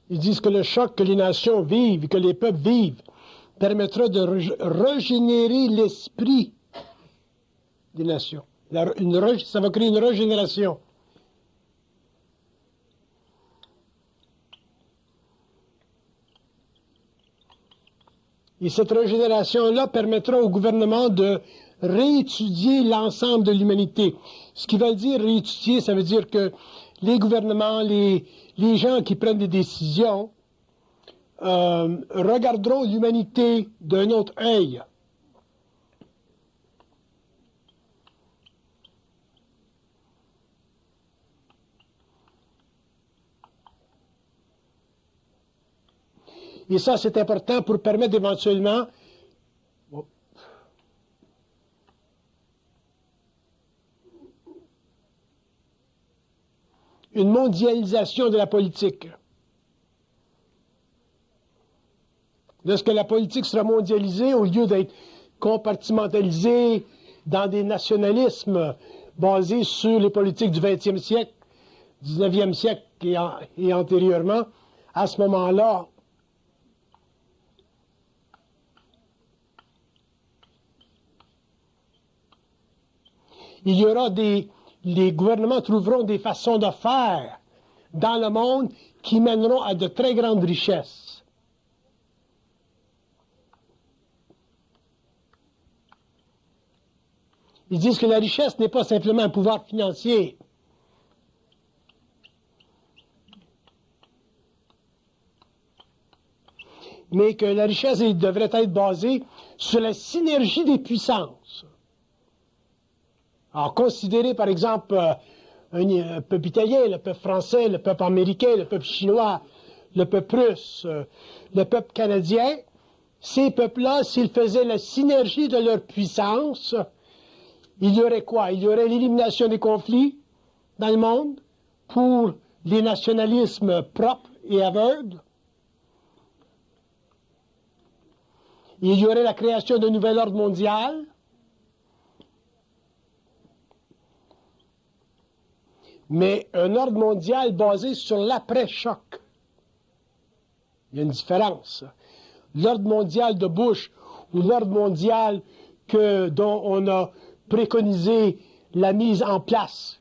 Ils disent que le choc que les nations vivent, que les peuples vivent, permettra de régénérer l'esprit des nations. Ça va créer une régénération. Et cette régénération-là permettra au gouvernement de réétudier l'ensemble de l'humanité. Ce qui veut dire réétudier, ça veut dire que les gouvernements, les gens qui prennent des décisions, regarderont l'humanité d'un autre œil. Et ça, c'est important pour permettre éventuellement une mondialisation de la politique. Lorsque la politique sera mondialisée, au lieu d'être compartimentalisée dans des nationalismes basés sur les politiques du 20e siècle, 19e siècle et antérieurement, à ce moment-là, il y aura les gouvernements trouveront des façons de faire dans le monde qui mèneront à de très grandes richesses. Ils disent que la richesse n'est pas simplement un pouvoir financier. Mais que la richesse devrait être basée sur la synergie des puissances. Alors, considérez par exemple un peuple italien, le peuple français, le peuple américain, le peuple chinois, le peuple russe, le peuple canadien. Ces peuples-là, s'ils faisaient la synergie de leur puissance, il y aurait quoi? Il y aurait l'élimination des conflits dans le monde pour les nationalismes propres et aveugles. Il y aurait la création d'un nouvel ordre mondial. Mais un ordre mondial basé sur l'après-choc. Il y a une différence. L'ordre mondial de Bush ou l'ordre mondial dont on a préconisé la mise en place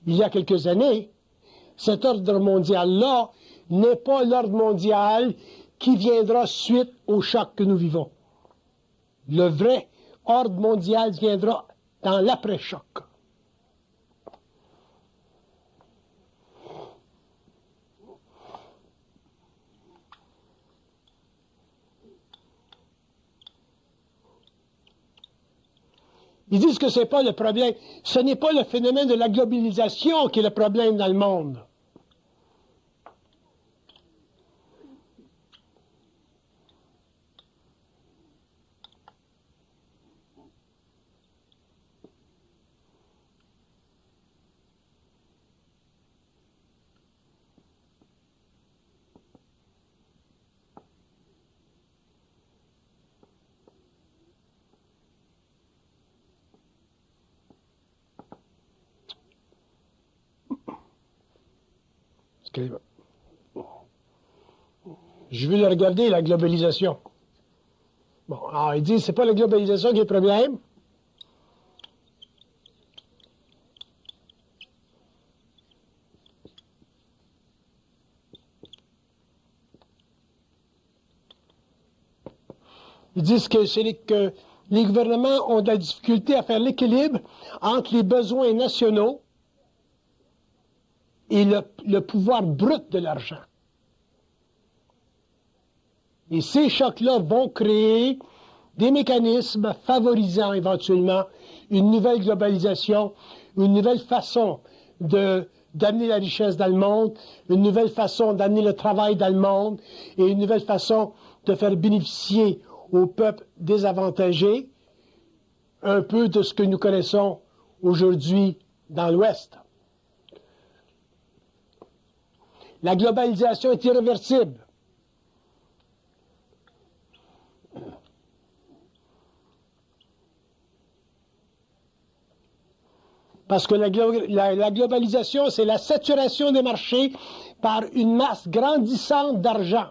il y a quelques années, cet ordre mondial-là n'est pas l'ordre mondial qui viendra suite au choc que nous vivons. Le vrai ordre mondial viendra dans l'après-choc. Ils disent que ce n'est pas le problème. Ce n'est pas le phénomène de la globalisation qui est le problème dans le monde. Je veux le regarder, la globalisation. Bon, alors ils disent, c'est pas la globalisation qui est le problème. Ils disent que que les gouvernements ont de la difficulté à faire l'équilibre entre les besoins nationaux et le pouvoir brut de l'argent. Et ces chocs-là vont créer des mécanismes favorisant éventuellement une nouvelle globalisation, une nouvelle façon d'amener la richesse dans le monde, une nouvelle façon d'amener le travail dans le monde et une nouvelle façon de faire bénéficier aux peuples désavantagés un peu de ce que nous connaissons aujourd'hui dans l'Ouest. La globalisation est irréversible. Parce que la globalisation, c'est la saturation des marchés par une masse grandissante d'argent.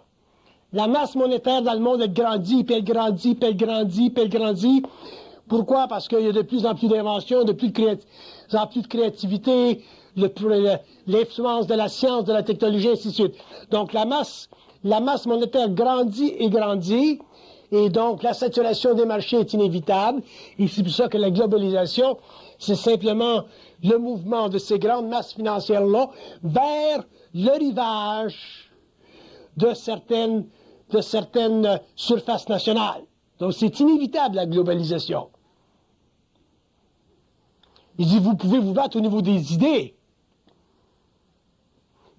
La masse monétaire dans le monde, elle grandit, puis elle grandit, puis elle grandit, puis elle grandit. Pourquoi? Parce qu'il y a de plus en plus d'inventions, de plus en plus de créativité, l'influence de la science, de la technologie, ainsi de suite. Donc la masse monétaire grandit et grandit, et donc la saturation des marchés est inévitable. Et c'est pour ça que la globalisation, c'est simplement le mouvement de ces grandes masses financières-là vers le rivage de certaines surfaces nationales. Donc c'est inévitable la globalisation. Il dit, vous pouvez vous battre au niveau des idées,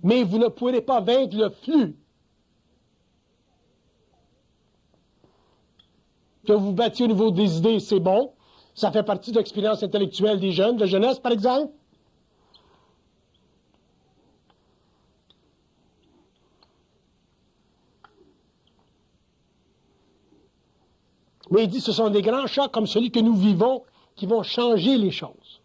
mais vous ne pourrez pas vaincre le flux. Que vous battiez au niveau des idées, c'est bon. Ça fait partie de l'expérience intellectuelle des jeunes, de la jeunesse, par exemple. Mais il dit, ce sont des grands chocs comme celui que nous vivons qui vont changer les choses.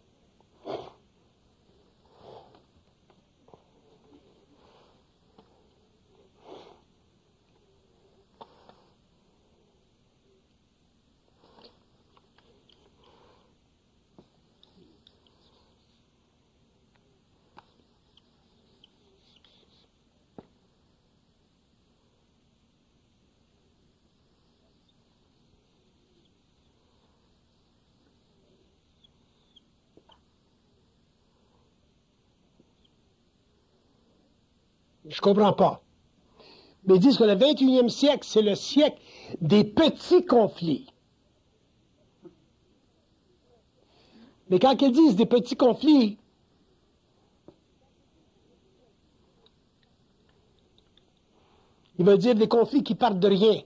Je comprends pas. Mais ils disent que le 21e siècle, c'est le siècle des petits conflits. Mais quand ils disent des petits conflits, ils veulent dire des conflits qui partent de rien.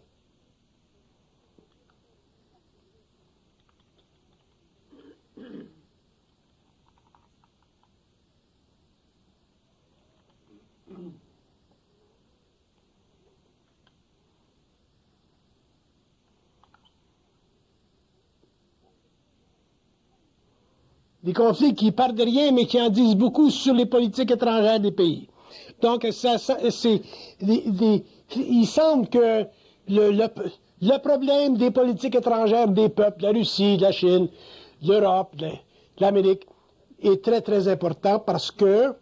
Des conflits qui partent de rien, mais qui en disent beaucoup sur les politiques étrangères des pays. Donc, il semble que le problème des politiques étrangères des peuples, de la Russie, de la Chine, de l'Europe, de l'Amérique, est très, très important parce que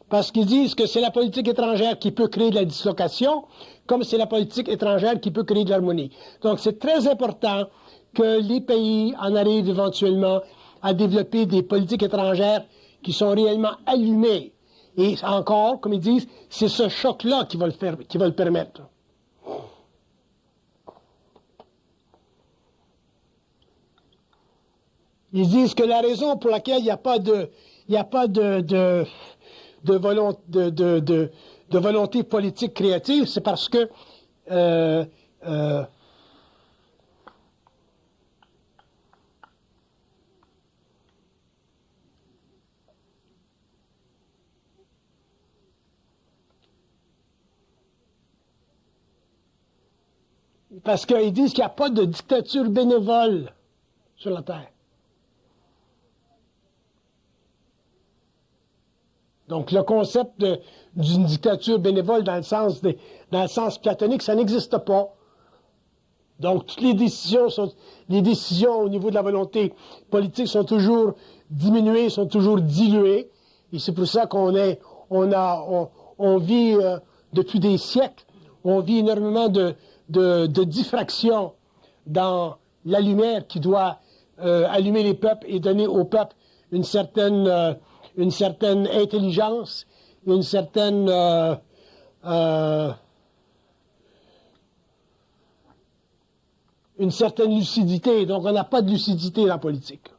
parce qu'ils disent que c'est la politique étrangère qui peut créer de la dislocation, comme c'est la politique étrangère qui peut créer de l'harmonie. Donc c'est très important que les pays en arrivent éventuellement à développer des politiques étrangères qui sont réellement allumées. Et encore, comme ils disent, c'est ce choc-là qui va le permettre. Ils disent que la raison pour laquelle il n'y a pas de volonté politique créative, c'est parce que parce qu'ils disent qu'il n'y a pas de dictature bénévole sur la Terre. Donc, le concept d'une dictature bénévole dans le sens platonique, ça n'existe pas. Donc, toutes les décisions au niveau de la volonté politique sont toujours diminuées, sont toujours diluées. Et c'est pour ça qu'on vit depuis des siècles, on vit énormément de diffraction dans la lumière qui doit allumer les peuples et donner aux peuples une certaine intelligence, une certaine lucidité. Donc, on n'a pas de lucidité dans la politique.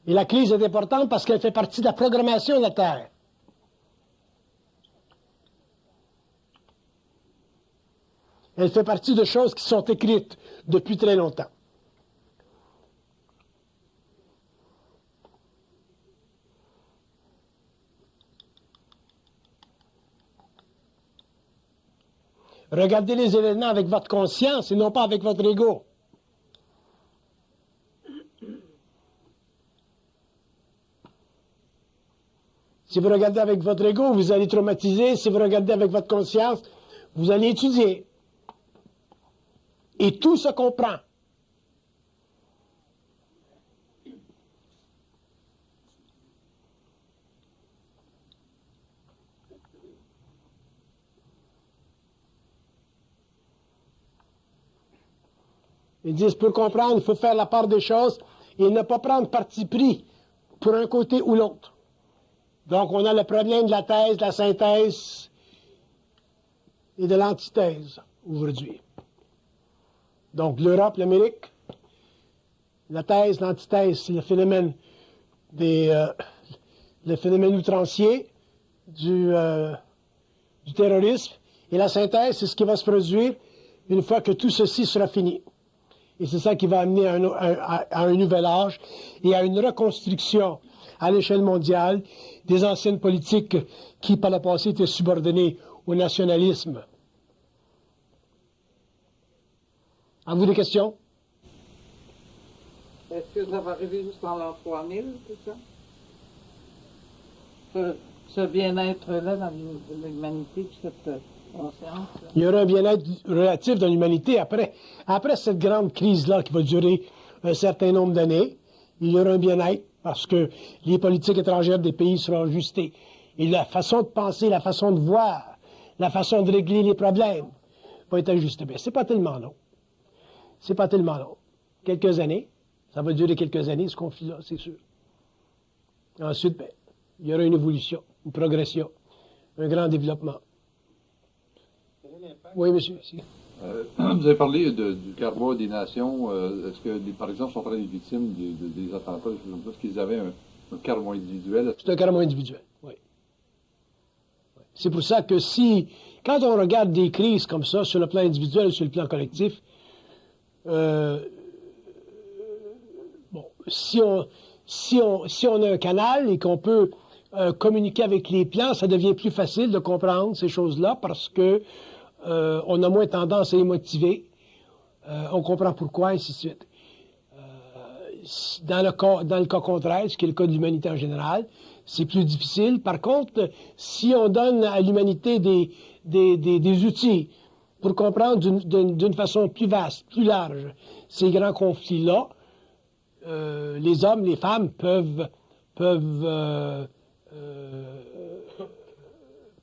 Et la crise est importante parce qu'elle fait partie de la programmation de la Terre. Elle fait partie de choses qui sont écrites depuis très longtemps. Regardez les événements avec votre conscience et non pas avec votre ego. Si vous regardez avec votre ego, vous allez traumatiser. Si vous regardez avec votre conscience, vous allez étudier. Et tout se comprend. Ils disent, pour comprendre, il faut faire la part des choses et ne pas prendre parti pris pour un côté ou l'autre. Donc, on a le problème de la thèse, de la synthèse et de l'antithèse aujourd'hui. Donc, l'Europe, l'Amérique, la thèse, l'antithèse, c'est le phénomène outrancier du terrorisme. Et la synthèse, c'est ce qui va se produire une fois que tout ceci sera fini. Et c'est ça qui va amener à un nouvel âge et à une reconstruction à l'échelle mondiale des anciennes politiques qui, par le passé, étaient subordonnées au nationalisme. À vous des questions? Est-ce que ça va arriver jusqu'en l'an 3000, tout ça? Ce bien-être-là dans l'humanité, cette conscience? Il y aura un bien-être relatif dans l'humanité après cette grande crise-là qui va durer un certain nombre d'années. Il y aura un bien-être parce que les politiques étrangères des pays seront ajustées. Et la façon de penser, la façon de voir, la façon de régler les problèmes va être ajustée. Mais c'est pas tellement long. C'est pas tellement long. Quelques années. Ça va durer quelques années, ce conflit-là, c'est sûr. Ensuite, il y aura une évolution, une progression, un grand développement. Oui, monsieur. Si. Vous avez parlé du karma des nations. Est-ce que, par exemple, sont les victimes des attentats, est-ce qu'ils avaient un karma individuel? C'est un karma individuel, oui. C'est pour ça que quand on regarde des crises comme ça, sur le plan individuel et sur le plan collectif, si on a un canal et qu'on peut communiquer avec les plans, ça devient plus facile de comprendre ces choses-là parce que on a moins tendance à émotiver. On comprend pourquoi, ainsi de suite. Dans le cas contraire, ce qui est le cas de l'humanité en général, c'est plus difficile. Par contre, si on donne à l'humanité des outils pour comprendre d'une façon plus vaste, plus large, ces grands conflits-là, les hommes, les femmes peuvent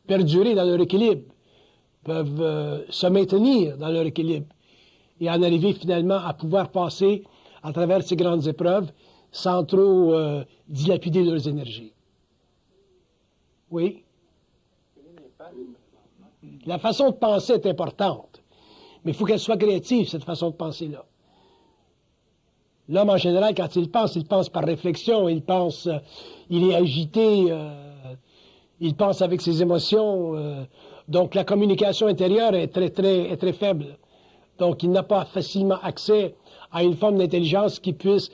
perdurer dans leur équilibre, peuvent se maintenir dans leur équilibre et en arriver finalement à pouvoir passer à travers ces grandes épreuves sans trop dilapider leurs énergies. Oui? La façon de penser est importante, mais il faut qu'elle soit créative, cette façon de penser-là. L'homme, en général, quand il pense par réflexion, il est agité, il pense avec ses émotions, donc la communication intérieure est très faible. Donc il n'a pas facilement accès à une forme d'intelligence qui puisse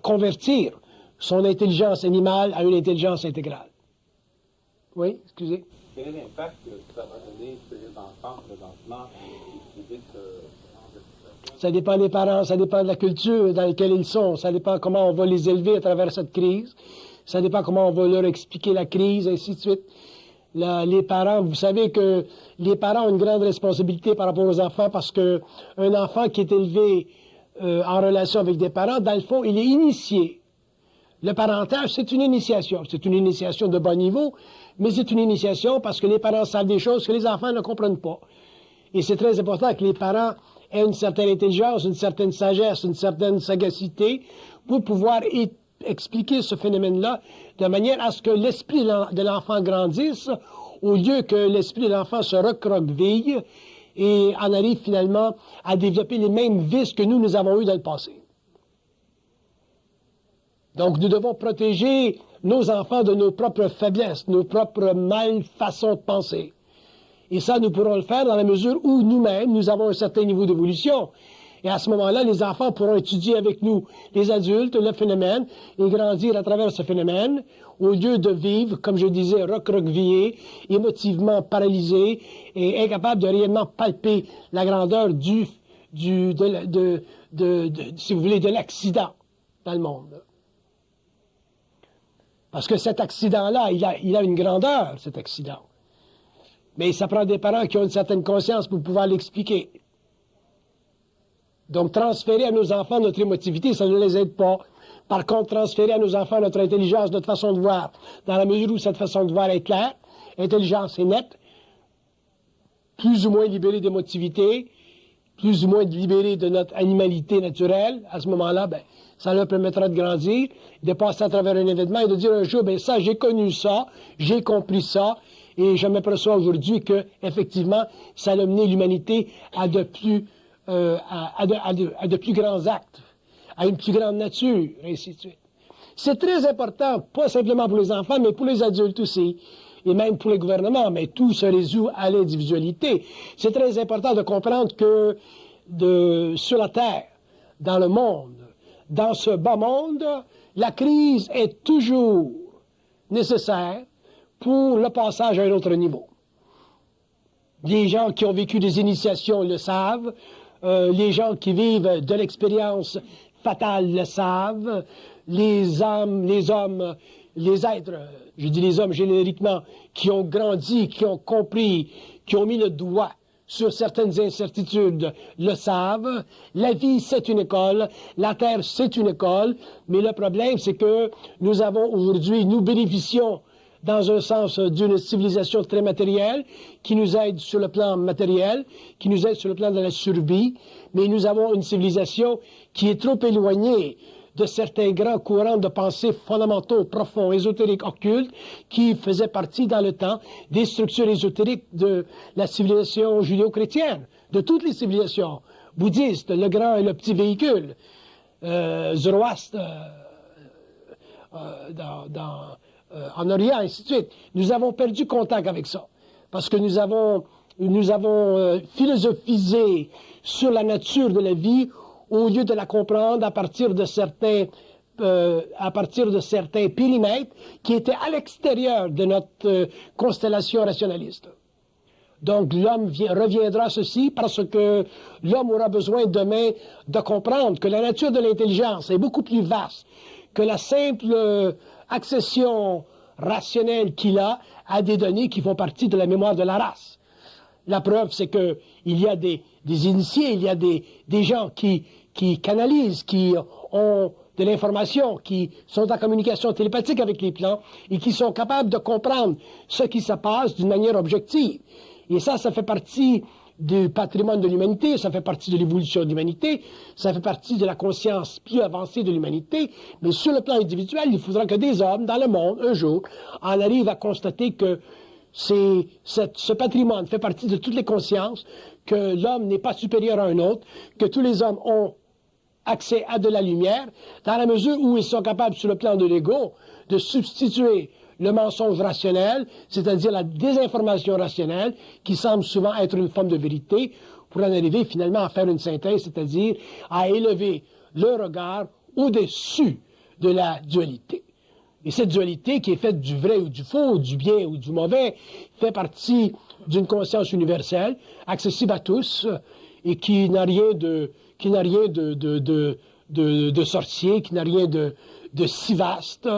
convertir son intelligence animale à une intelligence intégrale. Oui, excusez. Quel est l'impact que ça va donner sur les enfants présentement qui vivent Ça dépend des parents, ça dépend de la culture dans laquelle ils sont, ça dépend comment on va les élever à travers cette crise, ça dépend comment on va leur expliquer la crise, ainsi de suite. Les parents, vous savez que les parents ont une grande responsabilité par rapport aux enfants parce que un enfant qui est élevé en relation avec des parents, dans le fond, il est initié. Le parentage, c'est une initiation. C'est une initiation de bas niveau, mais c'est une initiation parce que les parents savent des choses que les enfants ne comprennent pas. Et c'est très important que les parents aient une certaine intelligence, une certaine sagesse, une certaine sagacité pour pouvoir expliquer ce phénomène-là de manière à ce que l'esprit de l'enfant grandisse au lieu que l'esprit de l'enfant se recroqueville et en arrive finalement à développer les mêmes vices que nous avons eus dans le passé. Donc, nous devons protéger nos enfants de nos propres faiblesses, nos propres malfaçons de penser. Et ça, nous pourrons le faire dans la mesure où nous-mêmes, nous avons un certain niveau d'évolution. Et à ce moment-là, les enfants pourront étudier avec nous, les adultes, le phénomène et grandir à travers ce phénomène, au lieu de vivre, comme je disais, recroquevillés, émotivement paralysés et incapables de réellement palper la grandeur si vous voulez, de l'accident dans le monde. Parce que cet accident-là, il a une grandeur, cet accident. Mais ça prend des parents qui ont une certaine conscience pour pouvoir l'expliquer. Donc, transférer à nos enfants notre émotivité, ça ne les aide pas. Par contre, transférer à nos enfants notre intelligence, notre façon de voir, dans la mesure où cette façon de voir est claire, intelligence est nette, plus ou moins libérée d'émotivité, plus ou moins libérée de notre animalité naturelle, à ce moment-là, ben, ça leur permettra de grandir, de passer à travers un événement et de dire un jour, ben ça, j'ai connu ça, j'ai compris ça, et je m'aperçois aujourd'hui que, effectivement, ça a mené l'humanité à de plus grands actes, à une plus grande nature, et ainsi de suite. C'est très important, pas simplement pour les enfants, mais pour les adultes aussi, et même pour les gouvernements, mais tout se résout à l'individualité. C'est très important de comprendre que sur la Terre, dans le monde, dans ce bas monde, la crise est toujours nécessaire pour le passage à un autre niveau. Les gens qui ont vécu des initiations le savent, les gens qui vivent de l'expérience fatale le savent, les hommes, les êtres, je dis les hommes génériquement, qui ont grandi, qui ont compris, qui ont mis le doigt sur certaines incertitudes, le savent. La vie, c'est une école. La Terre, c'est une école. Mais le problème, c'est que nous avons aujourd'hui, nous bénéficions dans un sens d'une civilisation très matérielle, qui nous aide sur le plan matériel, qui nous aide sur le plan de la survie, mais nous avons une civilisation qui est trop éloignée de certains grands courants de pensée fondamentaux, profonds, ésotériques, occultes, qui faisaient partie dans le temps des structures ésotériques de la civilisation judéo-chrétienne, de toutes les civilisations, bouddhistes, le grand et le petit véhicule, zoroastre, en Orient, ainsi de suite. Nous avons perdu contact avec ça, parce que nous avons philosophisé sur la nature de la vie au lieu de la comprendre à partir de certains périmètres qui étaient à l'extérieur de notre constellation rationaliste. Donc l'homme reviendra à ceci parce que l'homme aura besoin demain de comprendre que la nature de l'intelligence est beaucoup plus vaste que la simple accession rationnelle qu'il a à des données qui font partie de la mémoire de la race. La preuve, c'est que il y a des initiés, il y a des gens qui canalisent, qui ont de l'information, qui sont en communication télépathique avec les plans et qui sont capables de comprendre ce qui se passe d'une manière objective. Et ça fait partie du patrimoine de l'humanité, ça fait partie de l'évolution de l'humanité, ça fait partie de la conscience plus avancée de l'humanité, mais sur le plan individuel, il faudra que des hommes dans le monde, un jour, en arrivent à constater que ce patrimoine fait partie de toutes les consciences, que l'homme n'est pas supérieur à un autre, que tous les hommes ont accès à de la lumière, dans la mesure où ils sont capables, sur le plan de l'ego, de substituer le mensonge rationnel, c'est-à-dire la désinformation rationnelle, qui semble souvent être une forme de vérité, pour en arriver finalement à faire une synthèse, c'est-à-dire à élever le regard au-dessus de la dualité. Et cette dualité qui est faite du vrai ou du faux, du bien ou du mauvais, fait partie d'une conscience universelle, accessible à tous, et qui n'a rien de sorcier, qui n'a rien de si vaste,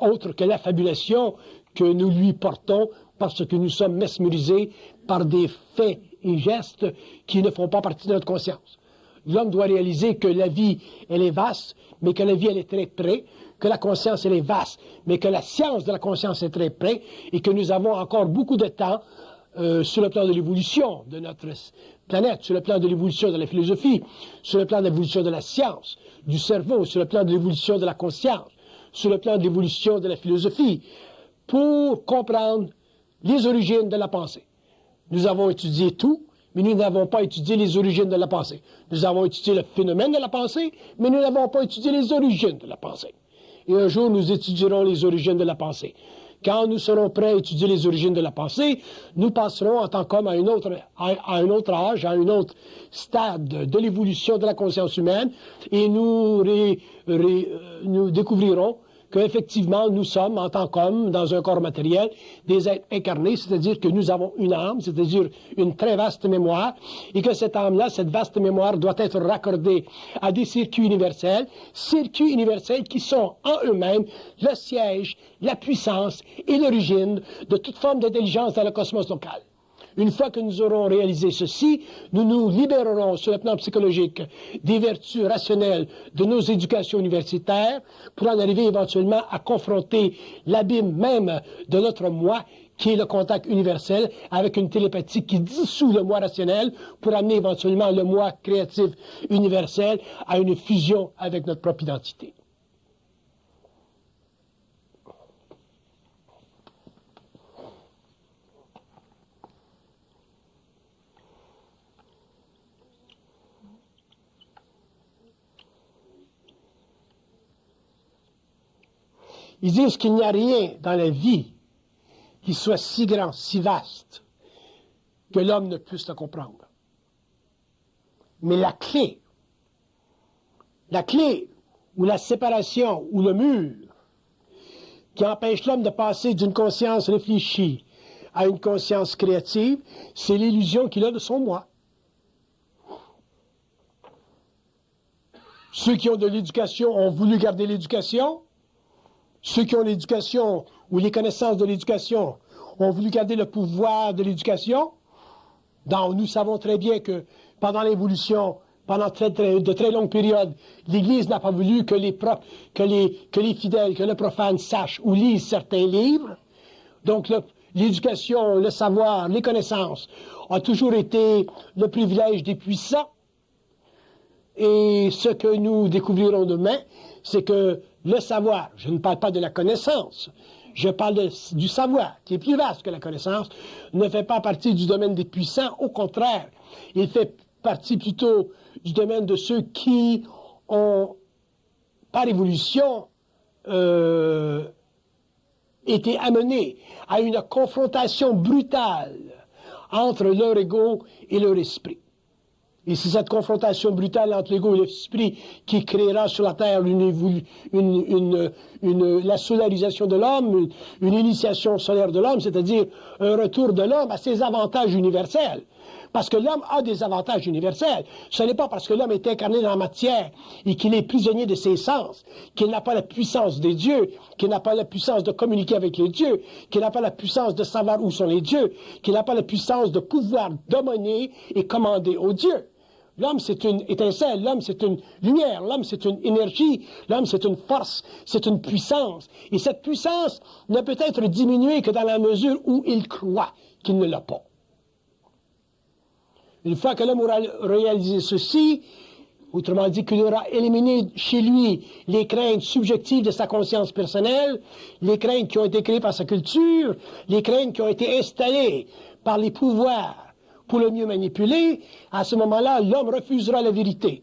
autre que l'affabulation que nous lui portons parce que nous sommes mesmérisés par des faits et gestes qui ne font pas partie de notre conscience. L'homme doit réaliser que la vie, elle est vaste, mais que la vie, elle est très près, que la conscience, elle est vaste, mais que la science de la conscience est très près, et que nous avons encore beaucoup de temps sur le plan de l'évolution de notre planète, sur le plan de l'évolution de la philosophie, sur le plan de l'évolution de la science, du cerveau, sur le plan de l'évolution de la conscience, sur le plan de l'évolution de la philosophie, pour comprendre les origines de la pensée. Nous avons étudié tout, mais nous n'avons pas étudié les origines de la pensée. Nous avons étudié le phénomène de la pensée, mais nous n'avons pas étudié les origines de la pensée. Et un jour, nous étudierons les origines de la pensée. quand nous serons prêts à étudier les origines de la pensée, nous passerons en tant qu'homme à un autre âge, à un autre stade de l'évolution de la conscience humaine, et nous découvrirons qu'effectivement, nous sommes, en tant qu'hommes, dans un corps matériel, des êtres incarnés, c'est-à-dire que nous avons une âme, c'est-à-dire une très vaste mémoire, et que cette âme-là, cette vaste mémoire, doit être raccordée à des circuits universels qui sont en eux-mêmes le siège, la puissance et l'origine de toute forme d'intelligence dans le cosmos local. Une fois que nous aurons réalisé ceci, nous nous libérerons sur le plan psychologique des vertus rationnelles de nos éducations universitaires pour en arriver éventuellement à confronter l'abîme même de notre moi, qui est le contact universel, avec une télépathie qui dissout le moi rationnel pour amener éventuellement le moi créatif universel à une fusion avec notre propre identité. Ils disent qu'il n'y a rien dans la vie qui soit si grand, si vaste, que l'homme ne puisse le comprendre. Mais la clé ou la séparation ou le mur qui empêche l'homme de passer d'une conscience réfléchie à une conscience créative, c'est l'illusion qu'il a de son moi. Ceux qui ont de l'éducation ont voulu garder l'éducation. Ceux qui ont l'éducation ou les connaissances de l'éducation ont voulu garder le pouvoir de l'éducation. Donc, nous savons très bien que pendant l'évolution, pendant de très longues périodes, l'Église n'a pas voulu que les fidèles, que le profane sache ou lise certains livres. Donc, l'éducation, le savoir, les connaissances ont toujours été le privilège des puissants. Et ce que nous découvrirons demain, c'est que le savoir, je ne parle pas de la connaissance, je parle du savoir, qui est plus vaste que la connaissance, ne fait pas partie du domaine des puissants, au contraire, il fait partie plutôt du domaine de ceux qui ont, par évolution, été amenés à une confrontation brutale entre leur ego et leur esprit. Et c'est cette confrontation brutale entre l'ego et l'esprit qui créera sur la Terre la solarisation de l'homme, une initiation solaire de l'homme, c'est-à-dire un retour de l'homme à ses avantages universels. Parce que l'homme a des avantages universels. Ce n'est pas parce que l'homme est incarné dans la matière et qu'il est prisonnier de ses sens, qu'il n'a pas la puissance des dieux, qu'il n'a pas la puissance de communiquer avec les dieux, qu'il n'a pas la puissance de savoir où sont les dieux, qu'il n'a pas la puissance de pouvoir dominer et commander aux dieux. L'homme, c'est une étincelle, l'homme, c'est une lumière, l'homme, c'est une énergie, l'homme, c'est une force, c'est une puissance. Et cette puissance ne peut être diminuée que dans la mesure où il croit qu'il ne l'a pas. Une fois que l'homme aura réalisé ceci, autrement dit qu'il aura éliminé chez lui les craintes subjectives de sa conscience personnelle, les craintes qui ont été créées par sa culture, les craintes qui ont été installées par les pouvoirs pour le mieux manipuler, à ce moment-là, l'homme refusera la vérité.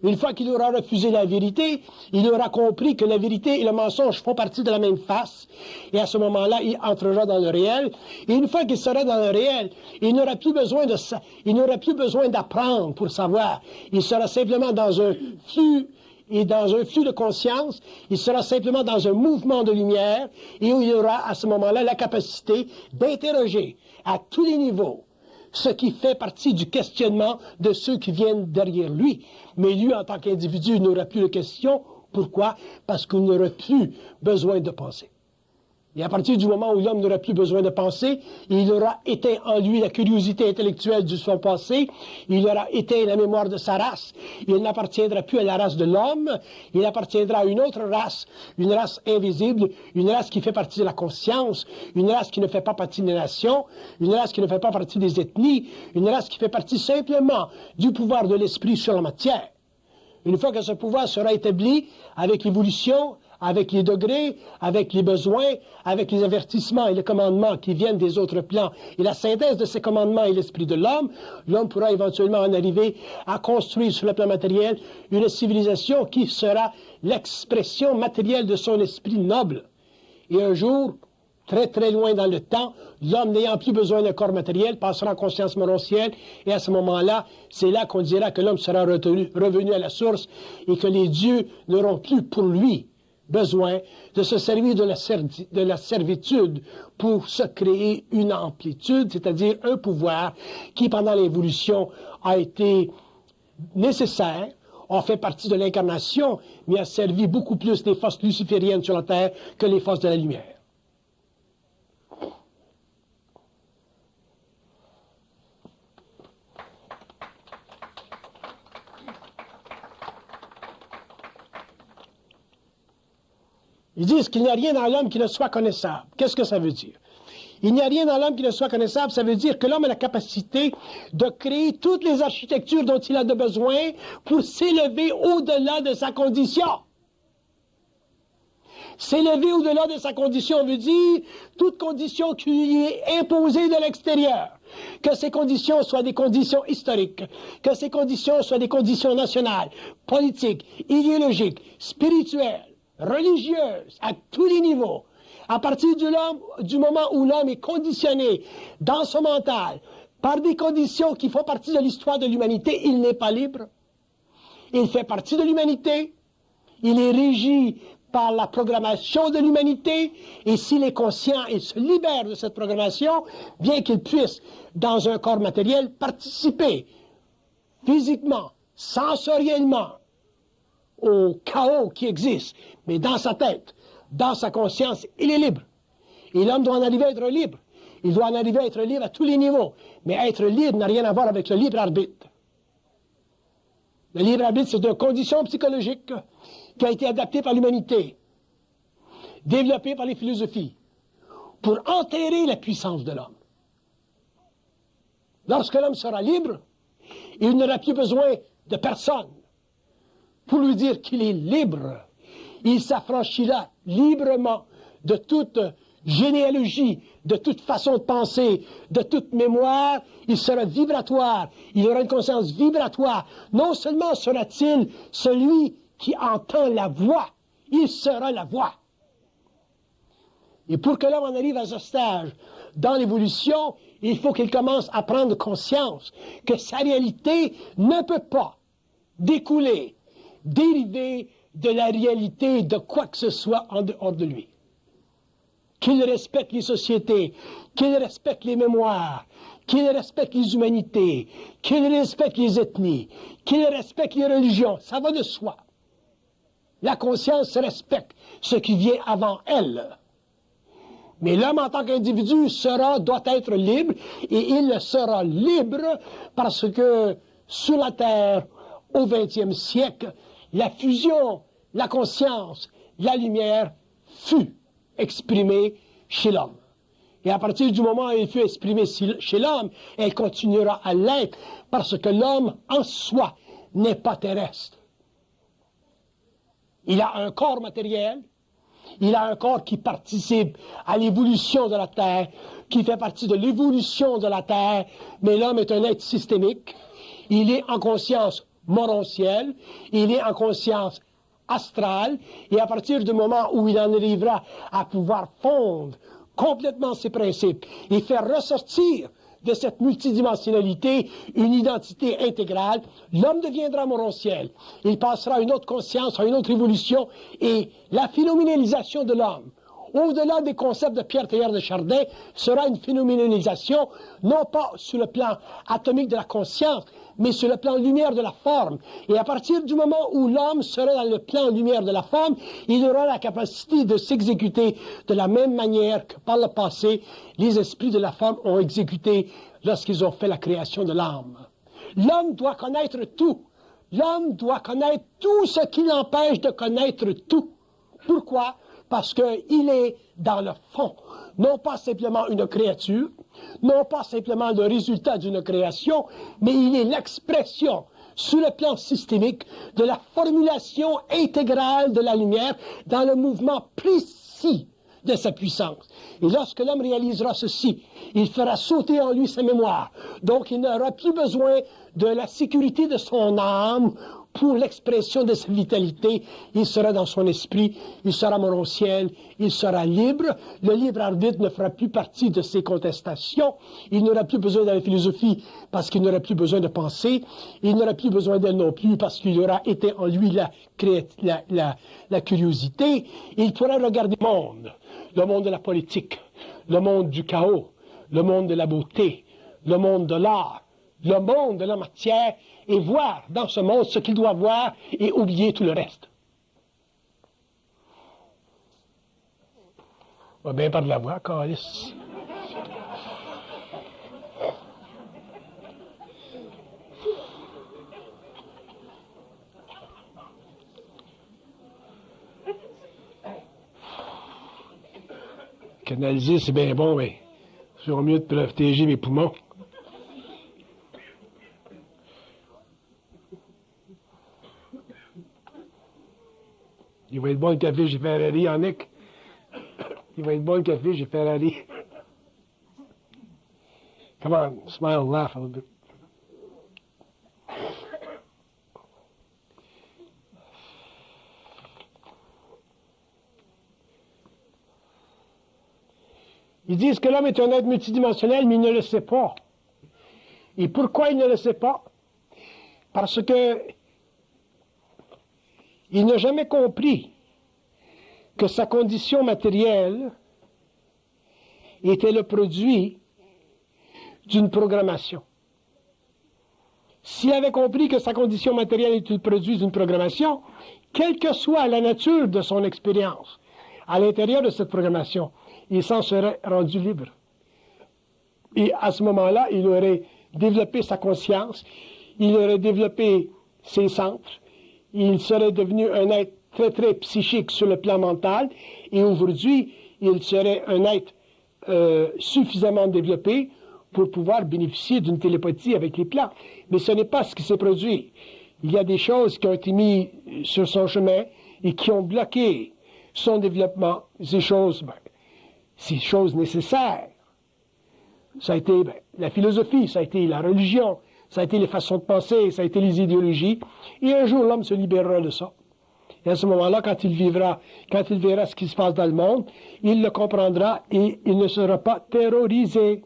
Une fois qu'il aura refusé la vérité, il aura compris que la vérité et le mensonge font partie de la même face. Et à ce moment-là, il entrera dans le réel. Et une fois qu'il sera dans le réel, il n'aura plus besoin d'apprendre pour savoir. Il sera simplement dans un flux de conscience. Il sera simplement dans un mouvement de lumière et où il aura à ce moment-là la capacité d'interroger à tous les niveaux ce qui fait partie du questionnement de ceux qui viennent derrière lui. Mais lui, en tant qu'individu, n'aura plus de questions. Pourquoi? Parce qu'il n'aura plus besoin de penser. Et à partir du moment où l'homme n'aura plus besoin de penser, il aura éteint en lui la curiosité intellectuelle de son passé, il aura éteint la mémoire de sa race, il n'appartiendra plus à la race de l'homme, il appartiendra à une autre race, une race invisible, une race qui fait partie de la conscience, une race qui ne fait pas partie des nations, une race qui ne fait pas partie des ethnies, une race qui fait partie simplement du pouvoir de l'esprit sur la matière. Une fois que ce pouvoir sera établi avec l'évolution, avec les degrés, avec les besoins, avec les avertissements et les commandements qui viennent des autres plans, et la synthèse de ces commandements et l'esprit de l'homme, l'homme pourra éventuellement en arriver à construire sur le plan matériel une civilisation qui sera l'expression matérielle de son esprit noble. Et un jour, très très loin dans le temps, l'homme n'ayant plus besoin d'un corps matériel passera en conscience morontielle, et à ce moment-là, c'est là qu'on dira que l'homme sera revenu à la source et que les dieux n'auront plus pour lui besoin de se servir de la servitude pour se créer une amplitude, c'est-à-dire un pouvoir qui, pendant l'évolution, a été nécessaire, a fait partie de l'incarnation, mais a servi beaucoup plus les forces lucifériennes sur la terre que les forces de la lumière. Ils disent qu'il n'y a rien dans l'homme qui ne soit connaissable. Qu'est-ce que ça veut dire? Il n'y a rien dans l'homme qui ne soit connaissable, ça veut dire que l'homme a la capacité de créer toutes les architectures dont il a de besoin pour s'élever au-delà de sa condition. S'élever au-delà de sa condition veut dire toute condition qui lui est imposée de l'extérieur. Que ces conditions soient des conditions historiques, que ces conditions soient des conditions nationales, politiques, idéologiques, spirituelles, religieuses, à tous les niveaux. À partir du moment où l'homme est conditionné dans son mental par des conditions qui font partie de l'histoire de l'humanité, il n'est pas libre. Il fait partie de l'humanité. Il est régi par la programmation de l'humanité. Et s'il est conscient et se libère de cette programmation, bien qu'il puisse, dans un corps matériel, participer physiquement, sensoriellement, au chaos qui existe, mais dans sa tête, dans sa conscience, il est libre. Et l'homme doit en arriver à être libre. Il doit en arriver à être libre à tous les niveaux. Mais être libre n'a rien à voir avec le libre arbitre. Le libre arbitre, c'est une condition psychologique qui a été adaptée par l'humanité, développée par les philosophies, pour enterrer la puissance de l'homme. Lorsque l'homme sera libre, il n'aura plus besoin de personne pour lui dire qu'il est libre. Il s'affranchira librement de toute généalogie, de toute façon de penser, de toute mémoire. Il sera vibratoire, il aura une conscience vibratoire. Non seulement sera-t-il celui qui entend la voix, il sera la voix. Et pour que l'homme en arrive à ce stage dans l'évolution, il faut qu'il commence à prendre conscience que sa réalité ne peut pas découler, dériver de la réalité de quoi que ce soit en dehors de lui. Qu'il respecte les sociétés, qu'il respecte les mémoires, qu'il respecte les humanités, qu'il respecte les ethnies, qu'il respecte les religions, ça va de soi. La conscience respecte ce qui vient avant elle. Mais l'homme en tant qu'individu doit être libre, et il sera libre parce que sur la Terre, au XXe siècle, la fusion, la conscience, la lumière fut exprimée chez l'homme. Et à partir du moment où elle fut exprimée chez l'homme, elle continuera à l'être parce que l'homme en soi n'est pas terrestre. Il a un corps matériel, il a un corps qui participe à l'évolution de la Terre, qui fait partie de l'évolution de la Terre, mais l'homme est un être systémique. Il est en conscience morontielle, il est en conscience astrale, et à partir du moment où il en arrivera à pouvoir fondre complètement ses principes et faire ressortir de cette multidimensionnalité une identité intégrale, l'homme deviendra morontiel. Il passera à une autre conscience, à une autre évolution, et la phénoménalisation de l'homme, au-delà des concepts de Pierre Teilhard de Chardin, sera une phénoménalisation, non pas sur le plan atomique de la conscience, mais sur le plan lumière de la forme. Et à partir du moment où l'homme sera dans le plan lumière de la forme, il aura la capacité de s'exécuter de la même manière que par le passé, les esprits de la forme ont exécuté lorsqu'ils ont fait la création de l'âme. L'homme doit connaître tout. L'homme doit connaître tout ce qui l'empêche de connaître tout. Pourquoi? Parce qu'il est dans le fond, non pas simplement une créature, non pas simplement le résultat d'une création, mais il est l'expression, sur le plan systémique, de la formulation intégrale de la lumière dans le mouvement précis de sa puissance. Et lorsque l'homme réalisera ceci, il fera sauter en lui sa mémoire. Donc il n'aura plus besoin de la sécurité de son âme pour l'expression de sa vitalité, il sera dans son esprit, il sera mononciel, il sera libre. Le libre arbitre ne fera plus partie de ses contestations. Il n'aura plus besoin de la philosophie parce qu'il n'aura plus besoin de penser. Il n'aura plus besoin d'elle non plus parce qu'il aura été en lui la curiosité. Il pourra regarder le monde de la politique, le monde du chaos, le monde de la beauté, le monde de l'art, le monde de la matière, et voir dans ce monde ce qu'il doit voir et oublier tout le reste. On va bien par de la voix, Calice. Canaliser, c'est bien bon, mais c'est au mieux de protéger mes poumons. Il va être bon le café chez Ferrari, Yannick. Il va être bon le café chez Ferrari. Come on, smile, laugh a little bit. Ils disent que l'homme est un être multidimensionnel, mais il ne le sait pas. Et pourquoi il ne le sait pas? Parce que il n'a jamais compris que sa condition matérielle était le produit d'une programmation. S'il avait compris que sa condition matérielle était le produit d'une programmation, quelle que soit la nature de son expérience, à l'intérieur de cette programmation, il s'en serait rendu libre. Et à ce moment-là, il aurait développé sa conscience, il aurait développé ses centres, il serait devenu un être très, très psychique sur le plan mental, et aujourd'hui, il serait un être suffisamment développé pour pouvoir bénéficier d'une télépathie avec les plans. Mais ce n'est pas ce qui s'est produit. Il y a des choses qui ont été mises sur son chemin et qui ont bloqué son développement, ces choses nécessaires. Ça a été la philosophie, ça a été la religion, ça a été les façons de penser, ça a été les idéologies. Et un jour, l'homme se libérera de ça. Et à ce moment-là, quand il verra ce qui se passe dans le monde, il le comprendra et il ne sera pas terrorisé.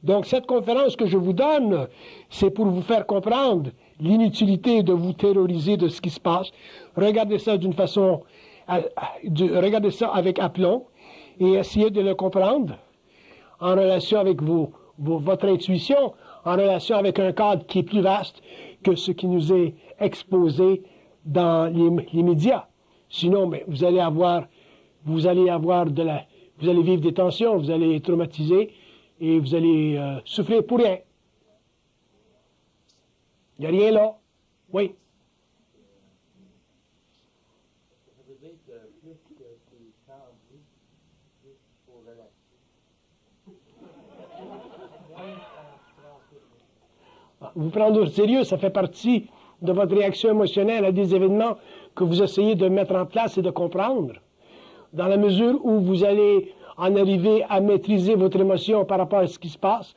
Donc, cette conférence que je vous donne, c'est pour vous faire comprendre l'inutilité de vous terroriser de ce qui se passe. Regardez ça d'une façon, regardez ça avec aplomb et essayez de le comprendre en relation avec votre intuition, en relation avec un cadre qui est plus vaste que ce qui nous est exposé dans les médias. Sinon, vous allez vivre des tensions, vous allez être traumatisé et vous allez souffrir pour rien. Il n'y a rien là. Oui. Ça veut dire que plus que tu changes, plus il faut relaxer. Vous prendre au sérieux, ça fait partie de votre réaction émotionnelle à des événements que vous essayez de mettre en place et de comprendre. Dans la mesure où vous allez en arriver à maîtriser votre émotion par rapport à ce qui se passe,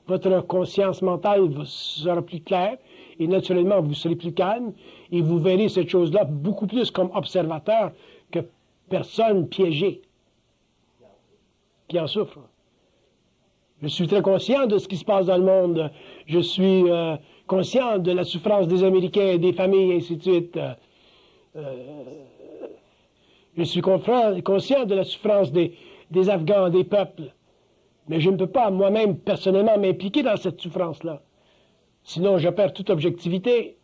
votre conscience mentale sera plus claire et naturellement vous serez plus calme et vous verrez cette chose-là beaucoup plus comme observateur que personne piégée qui en souffre. Je suis très conscient de ce qui se passe dans le monde. Je suis conscient de la souffrance des Américains, des familles, et ainsi de suite. Je suis conscient de la souffrance des Afghans, des peuples. Mais je ne peux pas moi-même, personnellement, m'impliquer dans cette souffrance-là. Sinon, je perds toute objectivité.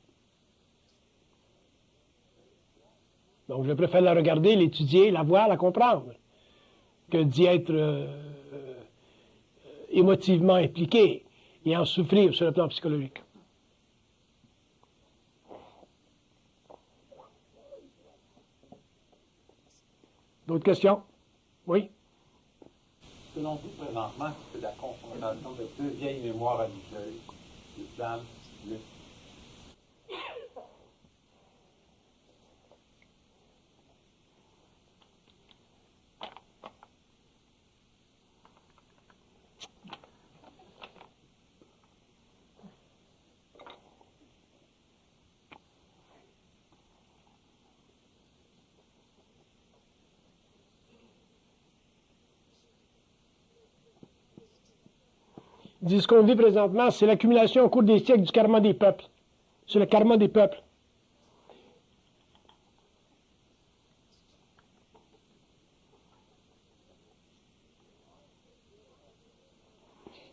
Donc, je préfère la regarder, l'étudier, la voir, la comprendre, que d'y être émotivement impliqué et en souffrir sur le plan psychologique. D'autres questions? Oui? Selon vous, présentement, c'est la confrontation de deux vieilles mémoires religieuses, l'islam et le Il dit ce qu'on vit présentement, c'est l'accumulation au cours des siècles du karma des peuples. C'est le karma des peuples.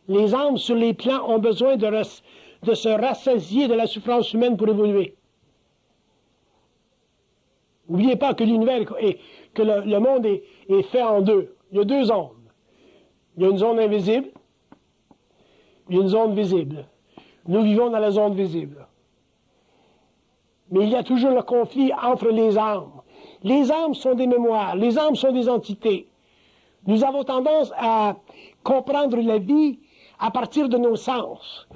Les âmes sur les plans ont besoin de se rassasier de la souffrance humaine pour évoluer. N'oubliez pas que l'univers et que le monde est fait en deux. Il y a deux zones. Il y a une zone invisible, il y a une zone visible. Nous vivons dans la zone visible. Mais il y a toujours le conflit entre les âmes. Les âmes sont des mémoires, les âmes sont des entités. Nous avons tendance à comprendre la vie à partir de nos sens,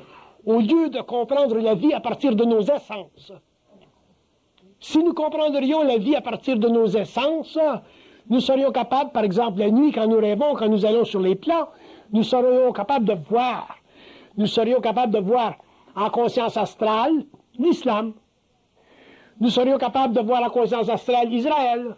au lieu de comprendre la vie à partir de nos essences. Si nous comprendrions la vie à partir de nos essences, nous serions capables, par exemple, la nuit, quand nous rêvons, quand nous allons sur les plans, nous serions capables de voir. Nous serions capables de voir en conscience astrale l'islam. Nous serions capables de voir en conscience astrale Israël.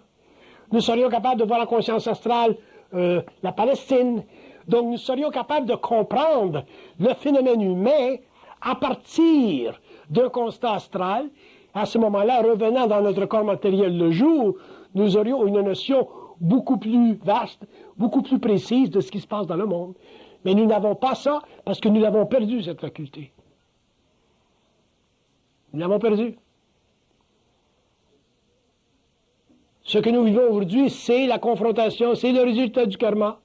Nous serions capables de voir en conscience astrale la Palestine. Donc, nous serions capables de comprendre le phénomène humain à partir d'un constat astral. À ce moment-là, revenant dans notre corps matériel le jour, nous aurions une notion beaucoup plus vaste, beaucoup plus précise de ce qui se passe dans le monde. Mais nous n'avons pas ça parce que nous avons perdu cette faculté. Nous l'avons perdu. Ce que nous vivons aujourd'hui, c'est la confrontation, c'est le résultat du karma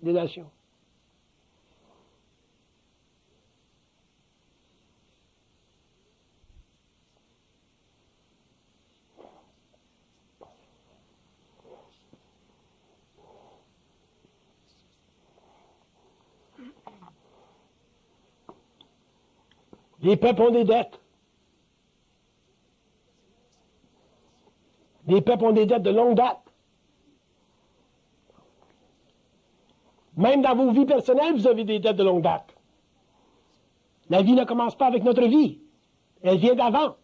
des nations. Les peuples ont des dettes. Les peuples ont des dettes de longue date. Même dans vos vies personnelles, vous avez des dettes de longue date. La vie ne commence pas avec notre vie. Elle vient d'avant.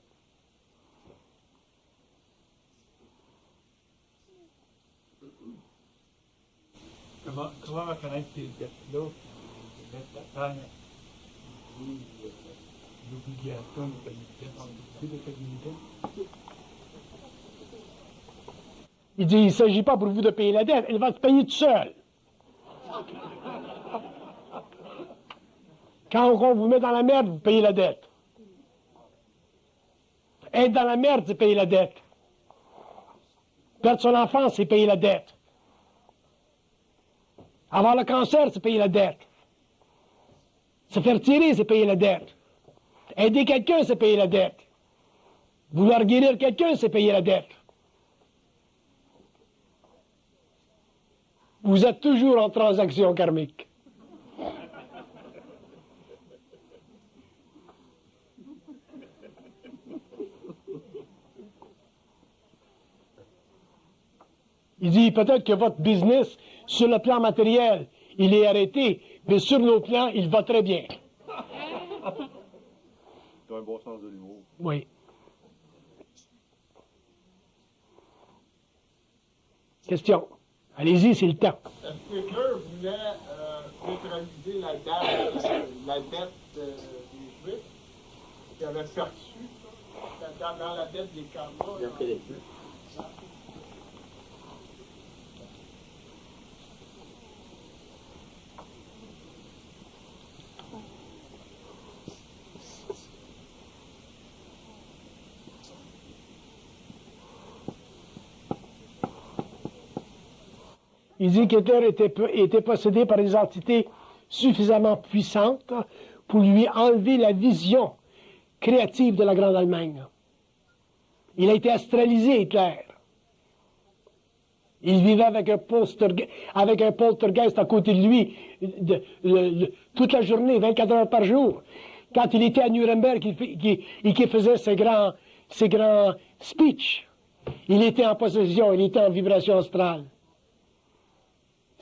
Comment reconnaître ces dettes-là, les dettes d'affaires, l'obligation de payer de communauté? Il dit, il ne s'agit pas pour vous de payer la dette, elle va se payer toute seule. Quand on vous met dans la merde, vous payez la dette. Être dans la merde, c'est payer la dette. Perdre son enfant, c'est payer la dette. Avoir le cancer, c'est payer la dette. Se faire tirer, c'est payer la dette. Aider quelqu'un, c'est payer la dette. Vouloir guérir quelqu'un, c'est payer la dette. Vous êtes toujours en transaction karmique. Il dit peut-être que votre business, sur le plan matériel, il est arrêté, mais sur nos plans, il va très bien. Tu as un bon sens de l'humour. Oui. Question. Allez-y, c'est le temps. Est-ce que Hitler voulait neutraliser la dette des Juifs qui avait perçu dans la dette des karmas? Il dit qu'Hitler était possédé par des entités suffisamment puissantes pour lui enlever la vision créative de la Grande Allemagne. Il a été astralisé, Hitler. Il vivait avec un poltergeist à côté de lui toute la journée, 24 heures par jour. Quand il était à Nuremberg et qu'il faisait ses grands speeches, il était en possession, il était en vibration astrale.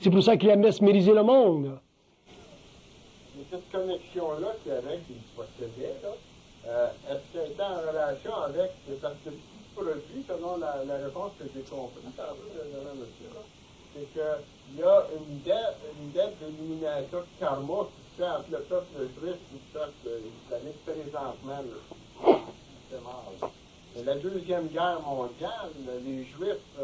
C'est pour ça qu'il a mesmérisé le monde. Mais cette connexion-là qu'il avait, qu'il possédait, est-ce qu'elle était en relation avec, parce que produit, selon la réponse que j'ai comprise, de monsieur, c'est qu'il y a une dette d'élimination de karma qui se fait entre le peuple juif et le peuple islamique présentement. Là. C'est mort. Et la Deuxième Guerre mondiale, les Juifs,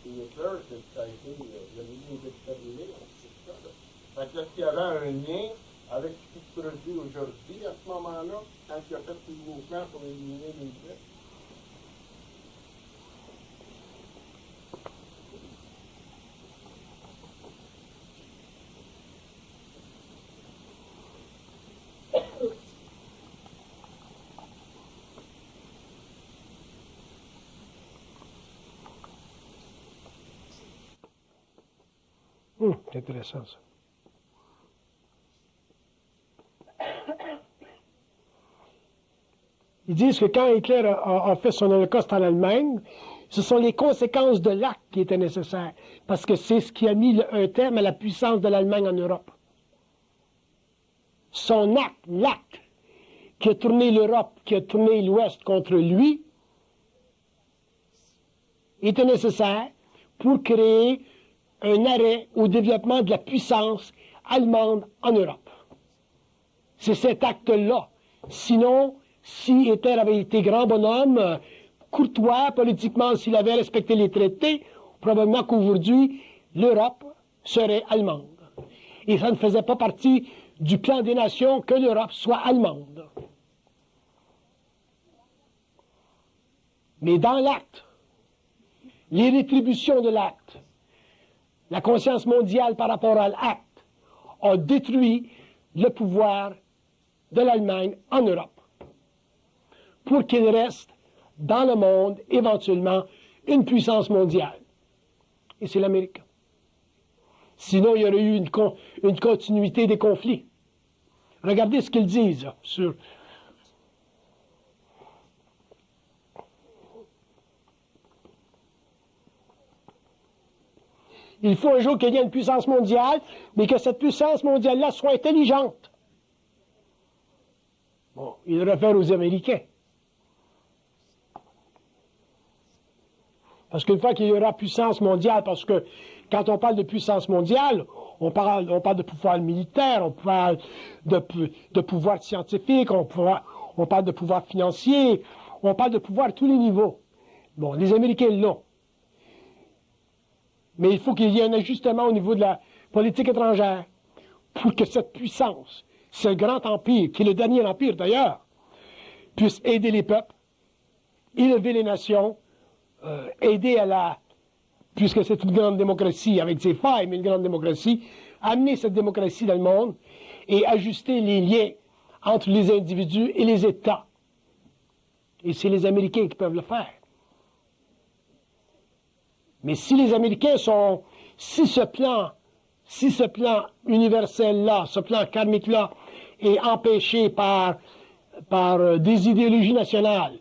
Hitler, ça a été le milieu exterminé, c'est ça. Là. Fait que est-ce qu'il y avait un lien avec ce qui se produit aujourd'hui à ce moment-là, quand il a fait tout le mouvement pour éliminer les Juifs? C'est intéressant, ça. Ils disent que quand Hitler a fait son holocauste en Allemagne, ce sont les conséquences de l'acte qui étaient nécessaires, parce que c'est ce qui a mis un terme à la puissance de l'Allemagne en Europe. Son acte, l'acte qui a tourné l'Europe, qui a tourné l'Ouest contre lui, était nécessaire pour créer un arrêt au développement de la puissance allemande en Europe. C'est cet acte-là. Sinon, si Hitler avait été grand bonhomme, courtois politiquement, s'il avait respecté les traités, probablement qu'aujourd'hui, l'Europe serait allemande. Et ça ne faisait pas partie du plan des nations que l'Europe soit allemande. Mais dans l'acte, les rétributions de l'acte, la conscience mondiale par rapport à l'acte a détruit le pouvoir de l'Allemagne en Europe pour qu'il reste dans le monde éventuellement une puissance mondiale. Et c'est l'Amérique. Sinon, il y aurait eu une continuité des conflits. Regardez ce qu'ils disent sur... Il faut un jour qu'il y ait une puissance mondiale, mais que cette puissance mondiale-là soit intelligente. Bon, il réfère aux Américains. Parce qu'une fois qu'il y aura puissance mondiale, parce que quand on parle de puissance mondiale, on parle de pouvoir militaire, on parle de pouvoir scientifique, on parle de pouvoir financier, on parle de pouvoir à tous les niveaux. Bon, les Américains l'ont. Mais il faut qu'il y ait un ajustement au niveau de la politique étrangère pour que cette puissance, ce grand empire, qui est le dernier empire d'ailleurs, puisse aider les peuples, élever les nations, aider à puisque c'est une grande démocratie avec ses failles, mais une grande démocratie, amener cette démocratie dans le monde et ajuster les liens entre les individus et les États. Et c'est les Américains qui peuvent le faire. Mais si les Américains si ce plan universel-là, ce plan karmique-là est empêché par des idéologies nationales